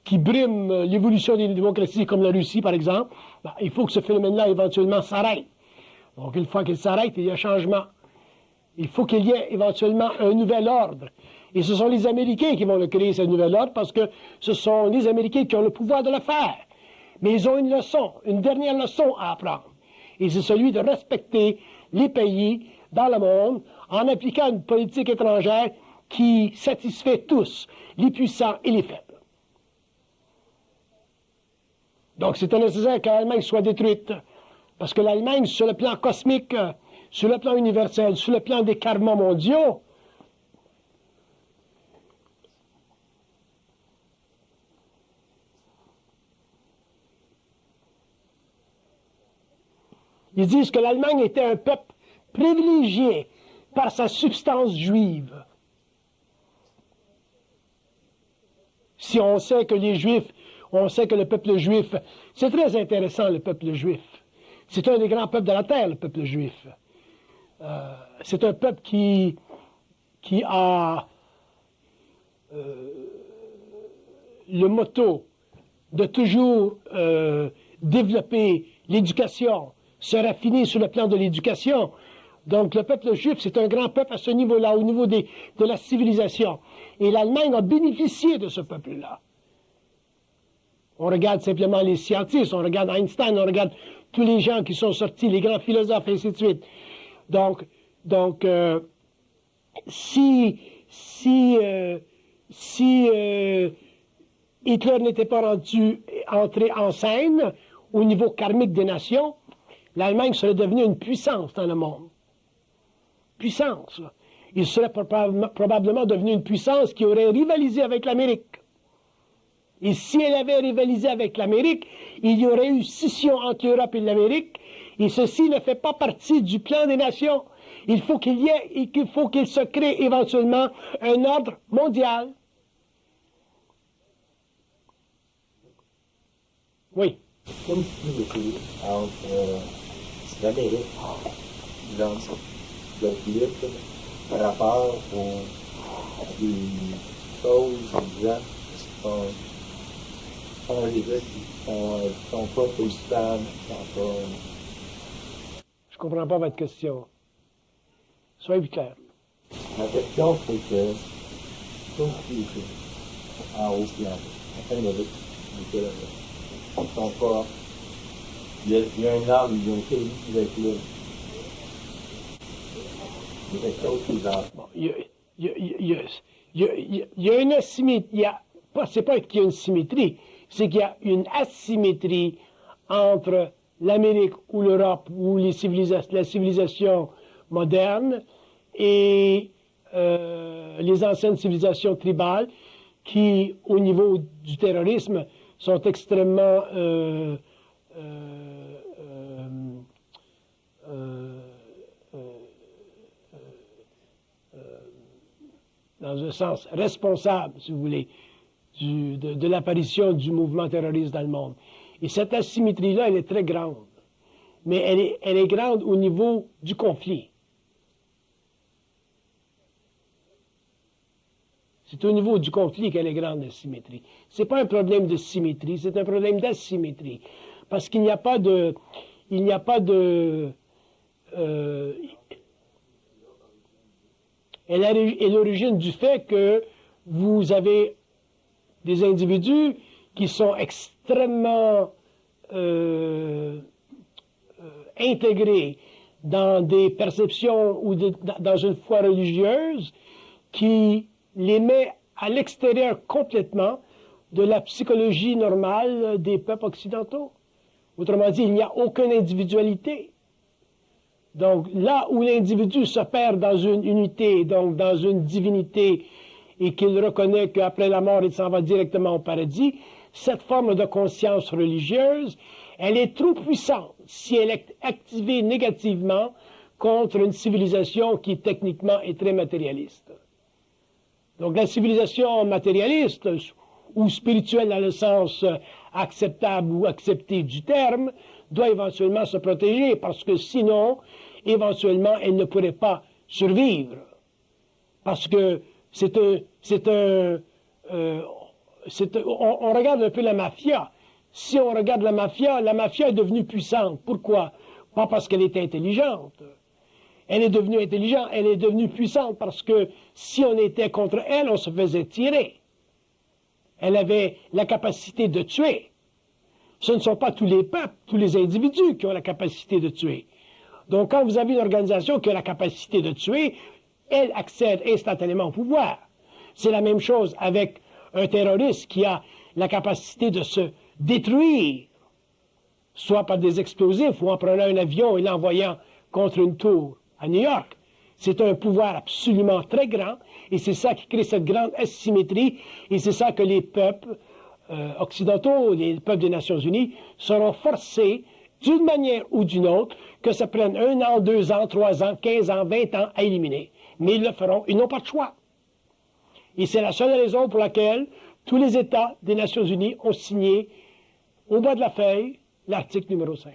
qui briment l'évolution des démocraties, comme la Russie par exemple, il faut que ce phénomène-là éventuellement s'arrête. Donc une fois qu'il s'arrête, il y a un changement. Il faut qu'il y ait éventuellement un nouvel ordre. Et ce sont les Américains qui vont le créer, ce nouvel ordre, parce que ce sont les Américains qui ont le pouvoir de le faire. Mais ils ont une leçon, une dernière leçon à apprendre. Et c'est celui de respecter les pays dans le monde en appliquant une politique étrangère qui satisfait tous, les puissants et les faibles. Donc c'est nécessaire que l'Allemagne soit détruite. Parce que l'Allemagne, sur le plan cosmique, sur le plan universel, sur le plan des karmas mondiaux, ils disent que l'Allemagne était un peuple privilégié par sa substance juive. Si on sait que les Juifs, on sait que le peuple juif, c'est très intéressant le peuple juif. C'est un des grands peuples de la terre, le peuple juif. C'est un peuple qui a le motto de toujours développer l'éducation, se raffiner sur le plan de l'éducation. Donc le peuple juif, c'est un grand peuple à ce niveau-là, au niveau de la civilisation. Et l'Allemagne a bénéficié de ce peuple-là. On regarde simplement les scientifiques, on regarde Einstein, on regarde tous les gens qui sont sortis, les grands philosophes, et ainsi de suite. Donc, si Hitler n'était pas entré en scène au niveau karmique des nations, l'Allemagne serait devenue une puissance dans le monde. Puissance. Il serait probablement devenu une puissance qui aurait rivalisé avec l'Amérique. Et si elle avait rivalisé avec l'Amérique, il y aurait eu scission entre l'Europe et l'Amérique, et ceci ne fait pas partie du plan des nations. Il faut qu'il se crée éventuellement un ordre mondial. Oui. Comme tu dis, entre l'Amérique, le libre, par rapport à des choses, des gens qui sont les gens qui sont pas positables, qui sont pas... Je comprends pas votre question. Soyez plus clair. La question, c'est que, comme tu dis, en haut et en bas, en Amérique, ils sont pas... Il y a un arbre, ils ont été qui va être là. Il y a quelque chose qui est Bon, il y a une asymétrie. C'est pas qu'il y a une symétrie, c'est qu'il y a une asymétrie entre l'Amérique ou l'Europe ou la civilisation moderne et les anciennes civilisations tribales qui, au niveau du terrorisme, sont extrêmement dans un sens responsable, si vous voulez, de l'apparition du mouvement terroriste dans le monde. Et cette asymétrie-là, elle est très grande. Mais elle est grande au niveau du conflit. C'est au niveau du conflit qu'elle est grande, la symétrie. Ce n'est pas un problème de symétrie, c'est un problème d'asymétrie. Parce qu'il n'y a pas de... Elle est l'origine du fait que vous avez des individus qui sont extrêmement intégrés dans des perceptions ou dans une foi religieuse qui les met à l'extérieur complètement de la psychologie normale des peuples occidentaux. Autrement dit, il n'y a aucune individualité. Donc, là où l'individu se perd dans une unité, donc dans une divinité, et qu'il reconnaît qu'après la mort, il s'en va directement au paradis, cette forme de conscience religieuse, elle est trop puissante si elle est activée négativement contre une civilisation qui, techniquement, est très matérialiste. Donc, la civilisation matérialiste, ou spirituelle dans le sens acceptable ou accepté du terme, doit éventuellement se protéger, parce que sinon, éventuellement, elle ne pourrait pas survivre. Parce que on regarde un peu la mafia. Si on regarde la mafia est devenue puissante. Pourquoi? Pas parce qu'elle était intelligente. Elle est devenue intelligente, elle est devenue puissante parce que si on était contre elle, on se faisait tirer. Elle avait la capacité de tuer. Ce ne sont pas tous les peuples, tous les individus qui ont la capacité de tuer. Donc, quand vous avez une organisation qui a la capacité de tuer, elle accède instantanément au pouvoir. C'est la même chose avec un terroriste qui a la capacité de se détruire, soit par des explosifs ou en prenant un avion et l'envoyant contre une tour à New York. C'est un pouvoir absolument très grand et c'est ça qui crée cette grande asymétrie et c'est ça que les peuples occidentaux, les peuples des Nations Unies, seront forcés, d'une manière ou d'une autre, que ça prenne 1 an, 2 ans, 3 ans, 15 ans, 20 ans à éliminer. Mais ils le feront, ils n'ont pas de choix. Et c'est la seule raison pour laquelle tous les États des Nations Unies ont signé, au bas de la feuille, l'article numéro 5.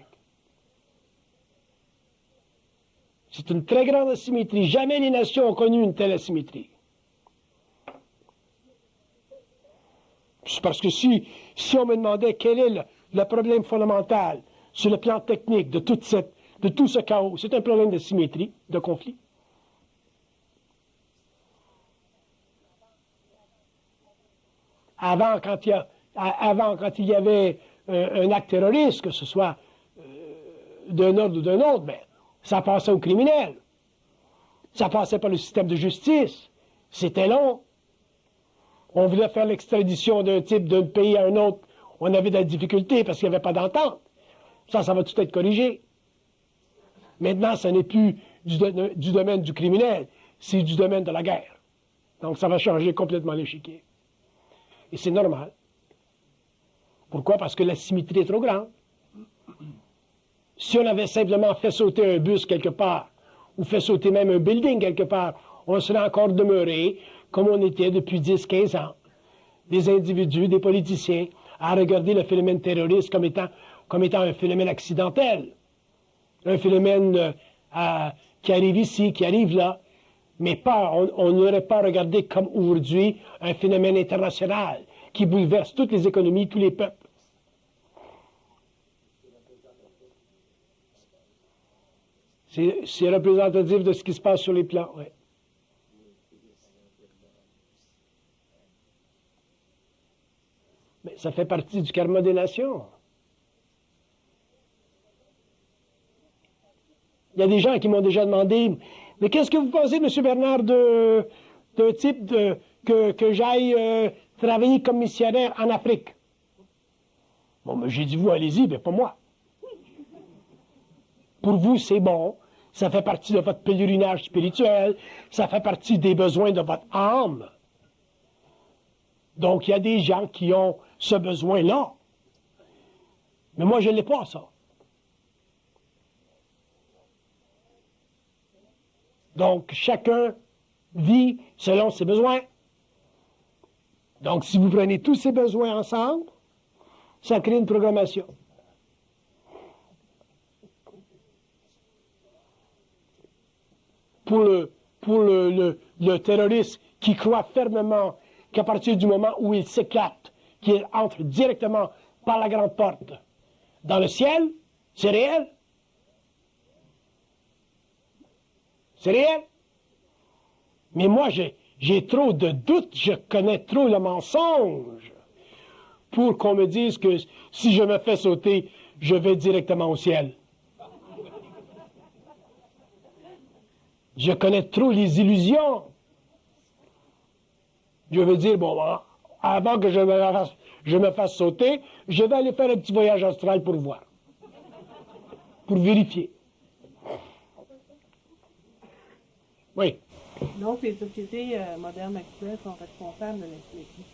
C'est une très grande asymétrie. Jamais les nations ont connu une telle asymétrie. C'est parce que si on me demandait quel est le problème fondamental sur le plan technique de tout ce chaos, c'est un problème de symétrie, de conflit. Avant, quand il y avait un acte terroriste, que ce soit d'un ordre ou d'un autre, mais ça passait aux criminels. Ça passait par le système de justice. C'était long. On voulait faire l'extradition d'un type d'un pays à un autre. On avait de la difficulté parce qu'il n'y avait pas d'entente. Ça va tout être corrigé. Maintenant, ce n'est plus du domaine du criminel, c'est du domaine de la guerre. Donc, ça va changer complètement l'échiquier. Et c'est normal. Pourquoi? Parce que la symétrie est trop grande. Si on avait simplement fait sauter un bus quelque part, ou fait sauter même un building quelque part, on serait encore demeuré comme on était depuis 10-15 ans. Des individus, des politiciens, à regarder le phénomène terroriste comme étant un phénomène accidentel. Un phénomène qui arrive ici, qui arrive là, mais on n'aurait pas regardé comme aujourd'hui un phénomène international qui bouleverse toutes les économies, tous les peuples. C'est représentatif de ce qui se passe sur les plans, oui. Mais ça fait partie du karma des nations. Il y a des gens qui m'ont déjà demandé, mais qu'est-ce que vous pensez, M. Bernard, d'un type que j'aille travailler comme missionnaire en Afrique? Bon, mais j'ai dit, vous, allez-y, mais pas moi. Pour vous, c'est bon. Ça fait partie de votre pèlerinage spirituel. Ça fait partie des besoins de votre âme. Donc, il y a des gens qui ont ce besoin-là. Mais moi, je ne l'ai pas, ça. Donc, chacun vit selon ses besoins. Donc, si vous prenez tous ces besoins ensemble, ça crée une programmation. Pour le terroriste qui croit fermement qu'à partir du moment où il s'éclate, qu'il entre directement par la grande porte dans le ciel, c'est réel. C'est réel. Mais moi, j'ai trop de doutes, je connais trop le mensonge pour qu'on me dise que si je me fais sauter, je vais directement au ciel. Je connais trop les illusions. Je veux dire, bon, avant que je me fasse sauter, je vais aller faire un petit voyage astral pour voir. Pour vérifier. Oui. Donc, les sociétés modernes actuelles sont responsables de l'asymétrie.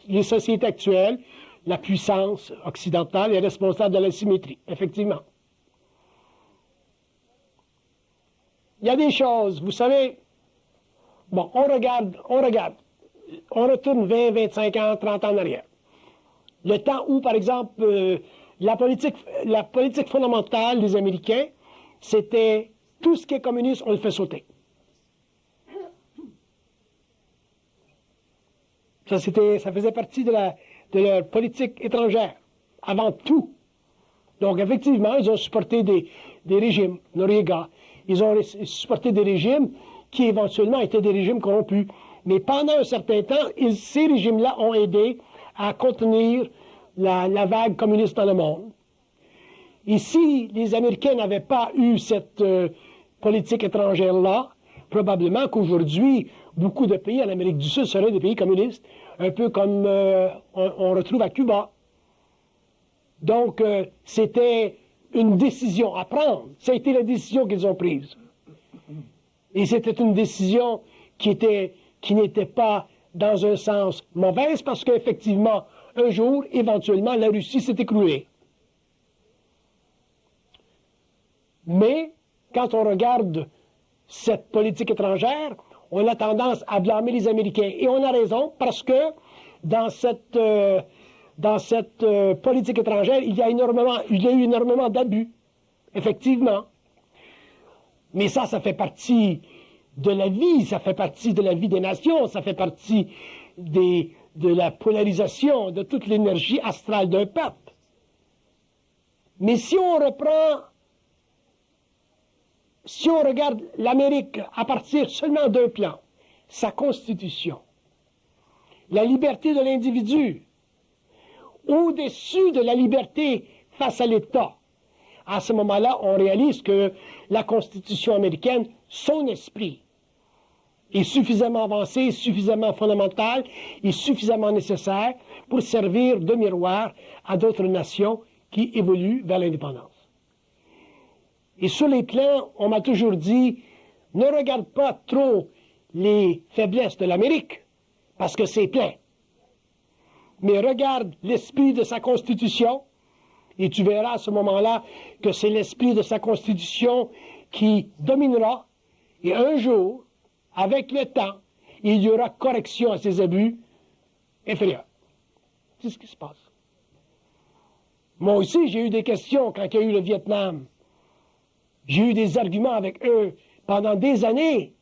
Les sociétés actuelles, la puissance occidentale est responsable de l'asymétrie, effectivement. Il y a des choses, vous savez, bon, on regarde, on retourne 20, 25 ans, 30 ans en arrière. Le temps où, par exemple, la politique fondamentale des Américains, c'était tout ce qui est communiste, on le fait sauter. Ça faisait partie de leur politique étrangère, avant tout. Donc, effectivement, ils ont supporté des régimes, Noriega. Ils ont supporté des régimes qui, éventuellement, étaient des régimes corrompus. Mais pendant un certain temps, ces régimes-là ont aidé à contenir la vague communiste dans le monde. Et si les Américains n'avaient pas eu cette politique étrangère-là, probablement qu'aujourd'hui, beaucoup de pays en Amérique du Sud seraient des pays communistes, un peu comme on retrouve à Cuba. Donc, c'était une décision à prendre. Ça a été la décision qu'ils ont prise. Et c'était une décision qui n'était pas dans un sens mauvaise, parce qu'effectivement, un jour, éventuellement, la Russie s'est écroulée. Mais, quand on regarde cette politique étrangère, on a tendance à blâmer les Américains. Et on a raison, parce que dans cette politique étrangère, il y a eu énormément d'abus, effectivement. Mais ça fait partie de la vie, ça fait partie de la vie des nations, ça fait partie de la polarisation, de toute l'énergie astrale d'un peuple. Mais si on regarde l'Amérique à partir seulement d'un plan, sa constitution, la liberté de l'individu, au-dessus de la liberté face à l'État, à ce moment-là, on réalise que la Constitution américaine, son esprit, est suffisamment avancé, suffisamment fondamental et suffisamment nécessaire pour servir de miroir à d'autres nations qui évoluent vers l'indépendance. Et sur les plans, on m'a toujours dit, ne regarde pas trop les faiblesses de l'Amérique, parce que c'est plein. Mais regarde l'esprit de sa Constitution, et tu verras à ce moment-là que c'est l'esprit de sa Constitution qui dominera, et un jour, avec le temps, il y aura correction à ses abus inférieurs. C'est ce qui se passe. Moi aussi, j'ai eu des questions quand il y a eu le Vietnam. J'ai eu des arguments avec eux pendant des années.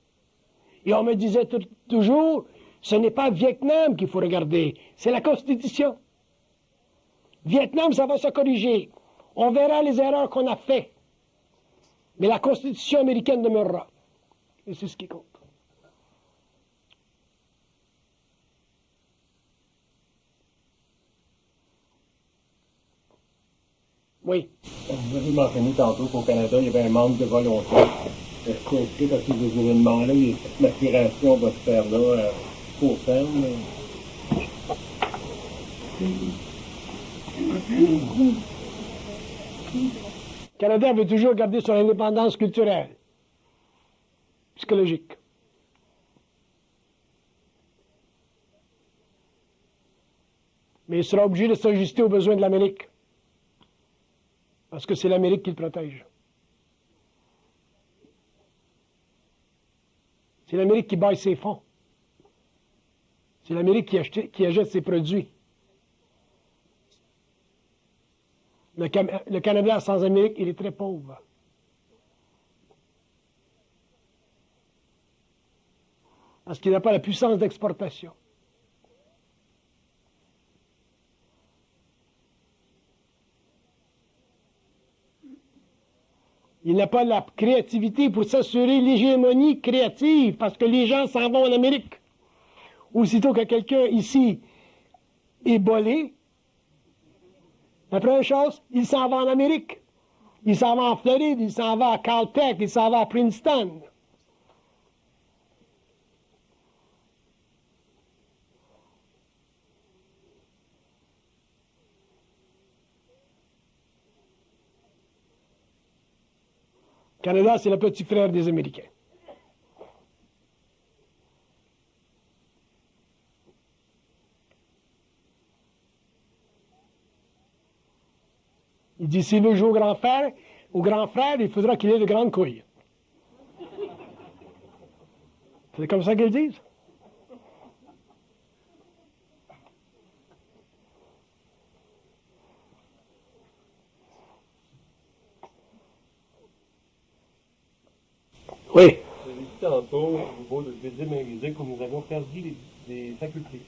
Et on me disait toujours, ce n'est pas Vietnam qu'il faut regarder, c'est la Constitution. Vietnam, ça va se corriger. On verra les erreurs qu'on a faites. Mais la Constitution américaine demeurera. Et c'est ce qui compte. Oui. Vous avez mentionné tantôt qu'au Canada, il y avait un manque de volonté. Est-ce qu'à ces événements-là, l'aspiration va se faire là à court terme? Le Canada veut toujours garder son indépendance culturelle, psychologique. Mais il sera obligé de s'ajuster aux besoins de l'Amérique. Parce que c'est l'Amérique qui le protège. C'est l'Amérique qui baille ses fonds. C'est l'Amérique qui achète ses produits. Le Canada sans Amérique, il est très pauvre. Parce qu'il n'a pas la puissance d'exportation. Il n'a pas la créativité pour s'assurer l'hégémonie créative, parce que les gens s'en vont en Amérique. Aussitôt que quelqu'un ici est bolé, la première chose, il s'en va en Amérique. Il s'en va en Floride, il s'en va à Caltech, il s'en va à Princeton. Le Canada, c'est le petit frère des Américains. Il dit, s'il veut jouer au grand frère, il faudra qu'il ait de grandes couilles. C'est comme ça qu'ils disent. Oui. Vous avez dit tantôt, au niveau de Védim et Védic, que nous avons perdu des facultés.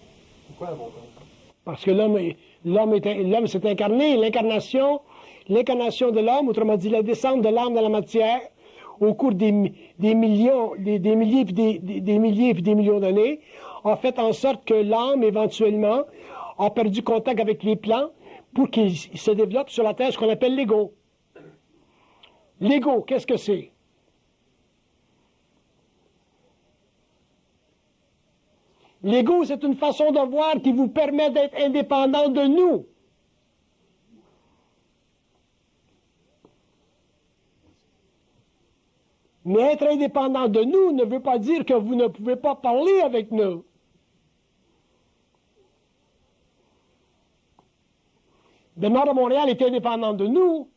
Pourquoi avons-nous ça? Parce que l'homme s'est incarné, l'incarnation de l'homme, autrement dit la descente de l'âme dans la matière, au cours des millions, des milliers puis des millions d'années, a fait en sorte que l'âme, éventuellement, a perdu contact avec les plans pour qu'il se développe sur la terre ce qu'on appelle l'ego. L'ego, qu'est-ce que c'est? L'ego, c'est une façon de voir qui vous permet d'être indépendant de nous. Mais être indépendant de nous ne veut pas dire que vous ne pouvez pas parler avec nous. Bernard de Montréal est indépendant de nous,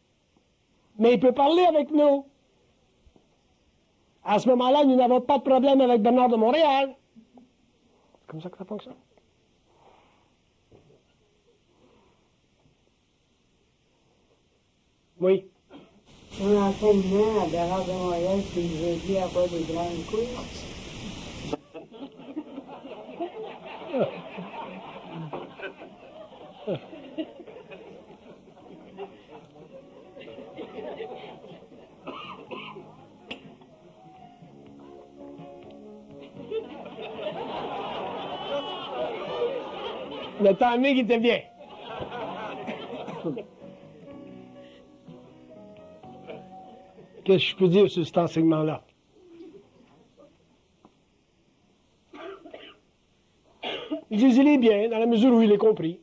mais il peut parler avec nous. À ce moment-là, nous n'avons pas de problème avec Bernard de Montréal. C'est comme ça que ça fonctionne. Oui. Mon enseignement à Bernard de Montréal, c'est que je veux dire avoir des grandes couilles. Le timing était bien. Qu'est-ce que je peux dire sur cet enseignement-là? Ils disent il est bien, dans la mesure où il est compris.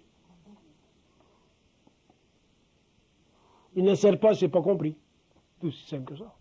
Il ne sert pas, c'est pas compris. C'est aussi simple que ça.